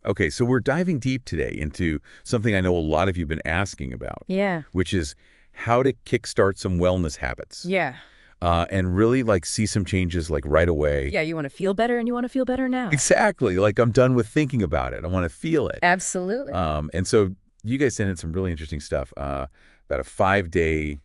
Okay, so we're diving deep today into something I know a lot of you have been asking about. Yeah. Which is how to kickstart some wellness habits. Yeah. And really like see some changes like right away. Yeah, you want to feel better and you want to feel better now. Exactly. Like I'm done with thinking about it. I want to feel it. Absolutely. And so you guys sent in some really interesting stuff about a 5-day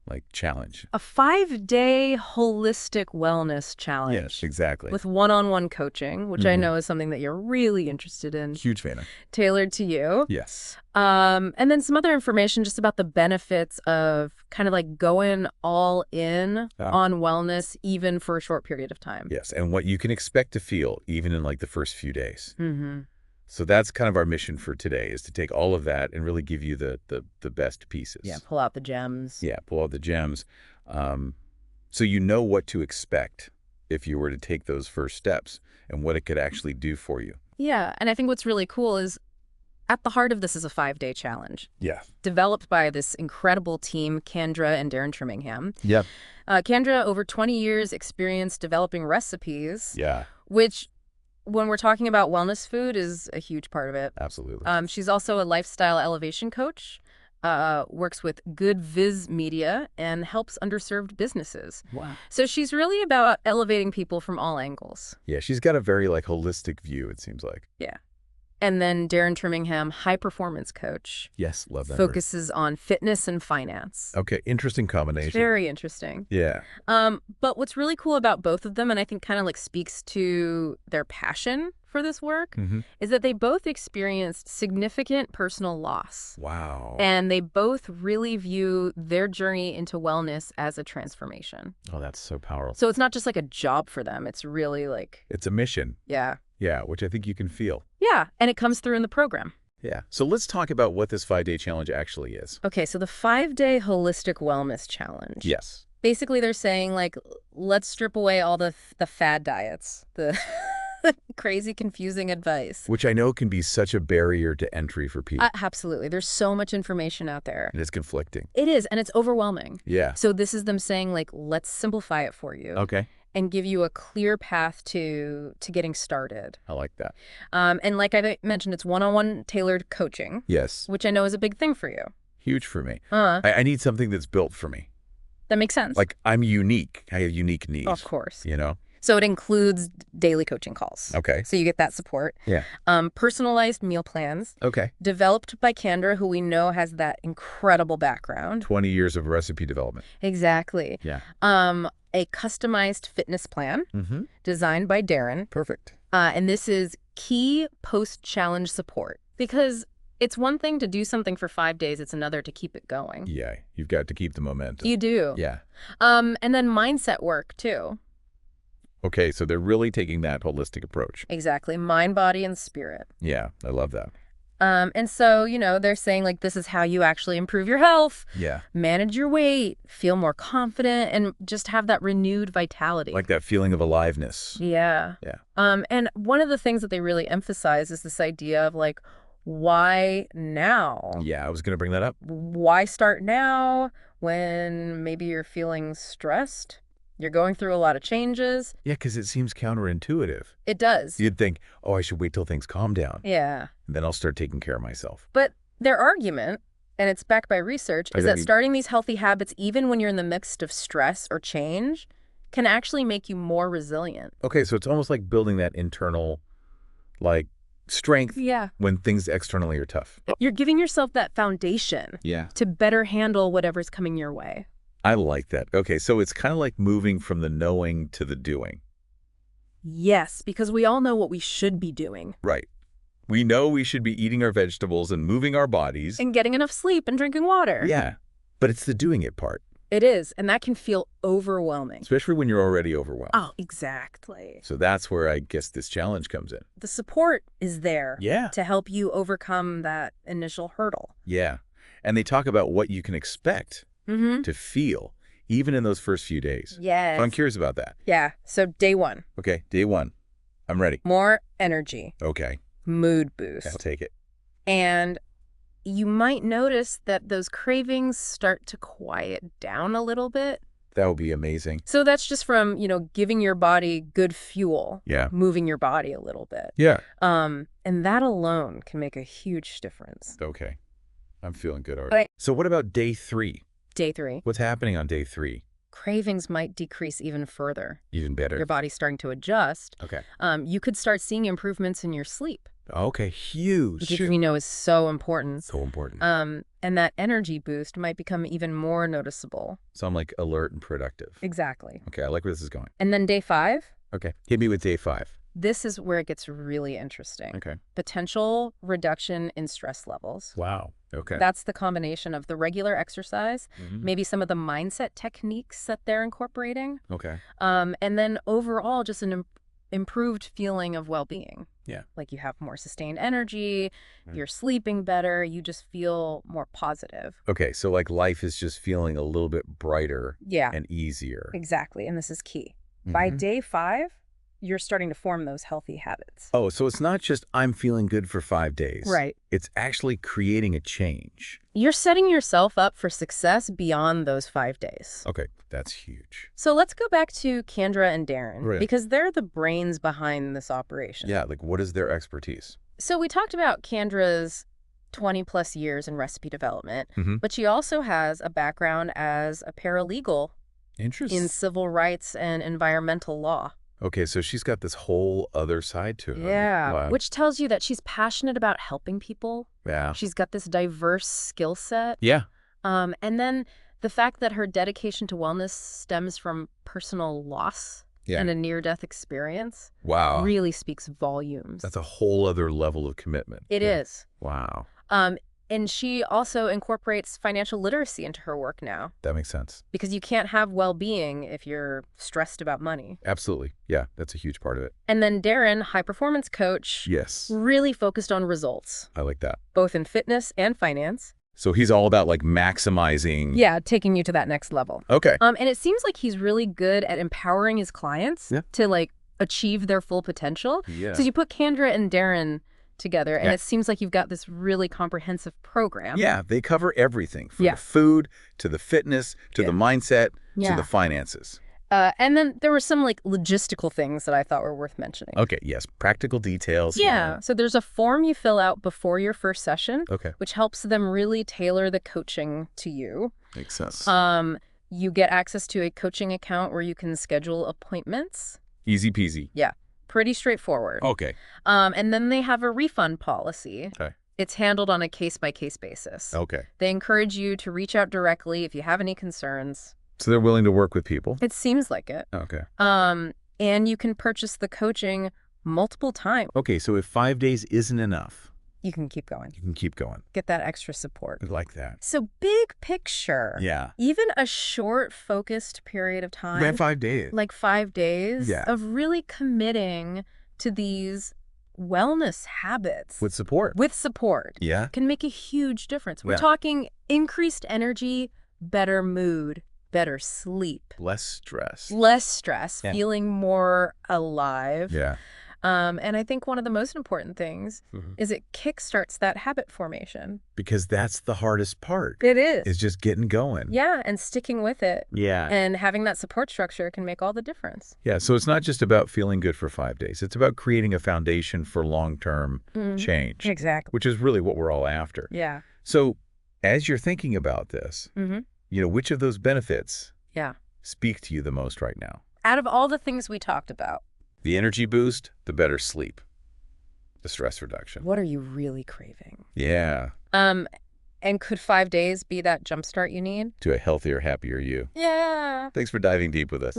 like challenge. A 5-day holistic wellness challenge. Yes, exactly. With one-on-one coaching, which I know is something that you're really interested in. Huge fan of. Tailored to you. Yes. And then some other information just about the benefits of kind of like going all in on wellness, even for a short period of time. Yes, and what you can expect to feel even in like the first few days. Mm-hmm. So that's kind of our mission for today, is to take all of that and really give you the best pieces. Yeah, pull out the gems. Yeah, pull out the gems. So you know what to expect if you were to take those first steps and what it could actually do for you. Yeah, and I think what's really cool is at the heart of this is a 5-day challenge. Yeah. Developed by this incredible team, Kendra and Darren Trimingham. Yep. Kendra, over 20 years experience developing recipes. Yeah. Which, when we're talking about wellness food, is a huge part of it. Absolutely. She's also a lifestyle elevation coach, works with Good Viz Media, and helps underserved businesses. Wow. So she's really about elevating people from all angles. Yeah, she's got a very like holistic view, it seems like. Yeah. And then Darren Trimingham, high performance coach. Yes, love that. Focuses on fitness and finance. Okay, interesting combination. It's very interesting. Yeah. But what's really cool about both of them, and I think kind of like speaks to their passion for this work, is that they both experienced significant personal loss. Wow. And they both really view their journey into wellness as a transformation. Oh, that's so powerful. So it's not just like a job for them. It's really like... It's a mission. Yeah. Yeah, which I think you can feel. Yeah, and it comes through in the program. Yeah. So let's talk about what this 5-day challenge actually is. Okay, so the 5-day holistic wellness challenge. Yes. Basically, they're saying, like, let's strip away all the fad diets, the crazy, confusing advice. Which I know can be such a barrier to entry for people. Absolutely. There's so much information out there. And it's conflicting. It is, and it's overwhelming. Yeah. So this is them saying, like, let's simplify it for you. Okay. And give you a clear path to getting started. I like that. And like I mentioned, it's one-on-one tailored coaching. Yes. Which I know is a big thing for you. Huge for me. I need something that's built for me. That makes sense. Like, I'm unique. I have unique needs. Of course. You know? So it includes daily coaching calls. Okay. So you get that support. Yeah. Personalized meal plans. Okay. Developed by Kendra, who we know has that incredible background. 20 years of recipe development. Exactly. Yeah. A customized fitness plan designed by Darren. Perfect. And this is key post-challenge support. Because it's one thing to do something for 5 days. It's another to keep it going. Yeah. You've got to keep the momentum. You do. Yeah. And then mindset work, too. Okay. So they're really taking that holistic approach. Exactly. Mind, body, and spirit. Yeah. I love that. And so, you know, they're saying, like, this is how you actually improve your health. Yeah. Manage your weight, feel more confident, and just have that renewed vitality. Like that feeling of aliveness. Yeah. Yeah. And one of the things that they really emphasize is this idea of, like, why now? Yeah, I was going to bring that up. Why start now when maybe you're feeling stressed? You're going through a lot of changes. Yeah, because it seems counterintuitive. It does. You'd think, oh, I should wait till things calm down. Yeah. And then I'll start taking care of myself. But their argument, and it's backed by research, is that starting these healthy habits, even when you're in the midst of stress or change, can actually make you more resilient. Okay, so it's almost like building that internal, like, strength when things externally are tough. You're giving yourself that foundation to better handle whatever's coming your way. I like that. Okay, so it's kind of like moving from the knowing to the doing. Yes, because we all know what we should be doing. Right. We know we should be eating our vegetables and moving our bodies. And getting enough sleep and drinking water. Yeah, but it's the doing it part. It is, and that can feel overwhelming. Especially when you're already overwhelmed. Oh, exactly. So that's where I guess this challenge comes in. The support is there to help you overcome that initial hurdle. Yeah, and they talk about what you can expect to feel, even in those first few days. Yes. So I'm curious about that. Yeah, so day 1. Okay, day 1. I'm ready. More energy. Okay. Mood boost. I'll take it. And you might notice that those cravings start to quiet down a little bit. That would be amazing. So that's just from, giving your body good fuel, Yeah. moving your body a little bit. Yeah. And that alone can make a huge difference. Okay. I'm feeling good already. Right. So what about day 3? Day 3. What's happening on day 3? Cravings might decrease even further. Even better. Your body's starting to adjust. Okay. You could start seeing improvements in your sleep. Okay. Huge. Which we know is so important. So important. And that energy boost might become even more noticeable. So I'm like alert and productive. Exactly. Okay. I like where this is going. And then day 5. Okay. Hit me with day 5. This is where it gets really interesting. Okay. Potential reduction in stress levels. Wow. Okay. That's the combination of the regular exercise, maybe some of the mindset techniques that they're incorporating. Okay. And then overall, just an improved feeling of well-being. Yeah. Like you have more sustained energy, you're sleeping better, you just feel more positive. Okay. So like life is just feeling a little bit brighter and easier. Exactly. And this is key. By day 5, you're starting to form those healthy habits. Oh, so it's not just I'm feeling good for 5 days. Right. It's actually creating a change. You're setting yourself up for success beyond those 5 days. Okay, that's huge. So let's go back to Kendra and Darren, Right. because they're the brains behind this operation. Yeah, like what is their expertise? So we talked about Kendra's 20-plus years in recipe development, but she also has a background as a paralegal Interesting. in civil rights and environmental law. Okay, so she's got this whole other side to her. Yeah, Wow. which tells you that she's passionate about helping people. Yeah. She's got this diverse skill set. Yeah. And then the fact that her dedication to wellness stems from personal loss and a near-death experience Wow. really speaks volumes. That's a whole other level of commitment. It is. Wow. And she also incorporates financial literacy into her work now, That makes sense. because you can't have well-being if you're stressed about money. Absolutely. Yeah, that's a huge part of it. And then Darren, high-performance coach, Yes. really focused on results, I like that. both in fitness and finance. So he's all about like maximizing. Yeah, taking you to that next level. Okay. And it seems like he's really good at empowering his clients to like achieve their full potential. Yeah. So you put Kendra and Darren together, and Yeah. it seems like you've got this really comprehensive program. Yeah, they cover everything from Yeah. the food to the fitness to the mindset to Yeah. the finances. And then there were some like logistical things that I thought were worth mentioning. Okay, yes, practical details. Yeah. So there's a form you fill out before your first session, Okay, which helps them really tailor the coaching to you. makes sense. You get access to a coaching account where you can schedule appointments. Easy peasy. Yeah. Pretty straightforward. Okay. And then they have a refund policy. Okay. It's handled on a case-by-case basis. Okay. They encourage you to reach out directly if you have any concerns. So they're willing to work with people. It seems like it. Okay. And you can purchase the coaching multiple times. Okay, so if 5 days isn't enough, You can keep going. you can keep going. Get that extra support. I like that. So big picture. Yeah. Even a short, focused period of time. Man, 5 days. Like 5 days Yeah. of really committing to these wellness habits. With support. With support. Yeah. Can make a huge difference. We're Yeah. talking increased energy, better mood, better sleep, Less stress. less stress, Yeah. feeling more alive. Yeah. And I think one of the most important things is it kickstarts that habit formation. Because that's the hardest part. It is. Is just getting going. Yeah, and sticking with it. Yeah. And having that support structure can make all the difference. Yeah, so it's not just about feeling good for 5 days. It's about creating a foundation for long-term change, Exactly. which is really what we're all after. Yeah. So as you're thinking about this, which of those benefits Yeah. speak to you the most right now? Out of all the things we talked about, The energy boost, the better sleep, the stress reduction. what are you really craving? Yeah, And could 5 days be that jumpstart you need? to a healthier, happier you. Yeah. Thanks for diving deep with us.